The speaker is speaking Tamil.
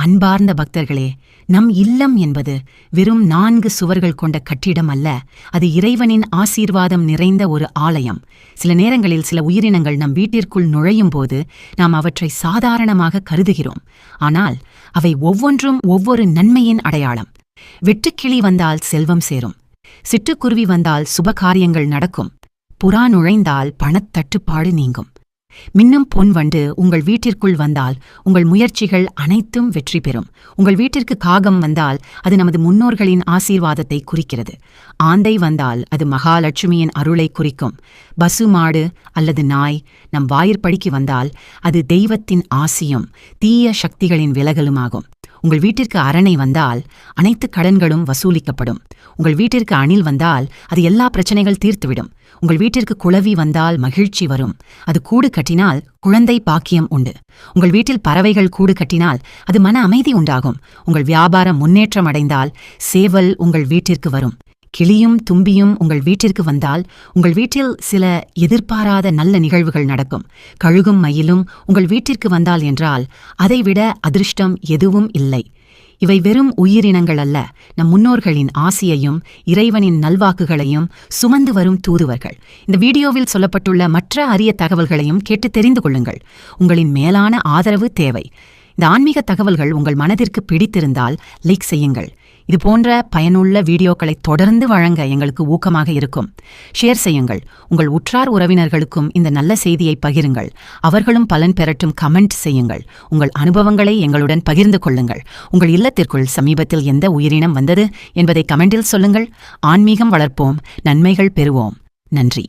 அன்பார்ந்த பக்தர்களே, நம் இல்லம் என்பது வெறும் 4 சுவர்கள் கொண்ட கட்டிடம் அல்ல. அது இறைவனின் ஆசீர்வாதம் நிறைந்த ஒரு ஆலயம். சில நேரங்களில் சில உயிரினங்கள் நம் வீட்டிற்குள் நுழையும் போது நாம் அவற்றை சாதாரணமாக கருதுகிறோம். ஆனால் அவை ஒவ்வொன்றும் ஒவ்வொரு நன்மையின் அடையாளம். வெட்டுக்கிளி வந்தால் செல்வம் சேரும், சிட்டுக்குருவி வந்தால் சுபகாரியங்கள் நடக்கும், புறா நுழைந்தால் பணத்தட்டுப்பாடு நீங்கும். மின்னும் பொன் வண்டு உங்கள் வீட்டிற்குள் வந்தால் உங்கள் முயற்சிகள் அனைத்தும் வெற்றி பெறும். உங்கள் வீட்டிற்கு காகம் வந்தால் அது நமது முன்னோர்களின் ஆசீர்வாதத்தை குறிக்கிறது. ஆந்தை வந்தால் அது மகாலட்சுமியின் அருளை குறிக்கும். பசு மாடு அல்லது நாய் நம் வாயிற்படிக்கு வந்தால் அது தெய்வத்தின் ஆசியும் தீய சக்திகளின் விலகலுமாகும். உங்கள் வீட்டிற்கு அரணை வந்தால் அனைத்து கடன்களும் வசூலிக்கப்படும். உங்கள் வீட்டிற்கு அணில் வந்தால் அது எல்லா பிரச்சனைகள் தீர்த்துவிடும். உங்கள் வீட்டிற்கு குளவி வந்தால் மகிழ்ச்சி வரும். அது கூடு கட்டினால் குழந்தை பாக்கியம் உண்டு. உங்கள் வீட்டில் பறவைகள் கூடு கட்டினால் அது மன அமைதி உண்டாகும். உங்கள் வியாபாரம் முன்னேற்றம் அடைந்தால் சேவல் உங்கள் வீட்டிற்கு வரும். கிளியும் தும்பியும் உங்கள் வீட்டிற்கு வந்தால் உங்கள் வீட்டில் சில எதிர்பாராத நல்ல நிகழ்வுகள் நடக்கும். கழுகும் மயிலும் உங்கள் வீட்டிற்கு வந்தால் என்றால் அதைவிட அதிர்ஷ்டம் எதுவும் இல்லை. இவை வெறும் உயிரினங்கள் அல்ல, நம் முன்னோர்களின் ஆசியையும் இறைவனின் நல்வாக்குகளையும் சுமந்து வரும் தூதுவர்கள். இந்த வீடியோவில் சொல்லப்பட்டுள்ள மற்ற அரிய தகவல்களையும் கேட்டு தெரிந்து கொள்ளுங்கள். உங்களின் மேலான ஆதரவு தேவை. இந்த ஆன்மீக தகவல்கள் உங்கள் மனதிற்கு பிடித்திருந்தால் லைக் செய்யுங்கள். இதுபோன்ற பயனுள்ள வீடியோக்களை தொடர்ந்து வழங்க எங்களுக்கு ஊக்கமாக இருக்கும். ஷேர் செய்யுங்கள். உங்கள் உற்றார் உறவினர்களுக்கும் இந்த நல்ல செய்தியை பகிருங்கள். அவர்களும் பலன் பெறட்டும். கமெண்ட் செய்யுங்கள். உங்கள் அனுபவங்களை எங்களுடன் பகிர்ந்து கொள்ளுங்கள். உங்கள் இல்லத்திற்குள் சமீபத்தில் எந்த உயிரினம் வந்தது என்பதை கமெண்டில் சொல்லுங்கள். ஆன்மீகம் வளர்ப்போம், நன்மைகள் பெறுவோம். நன்றி.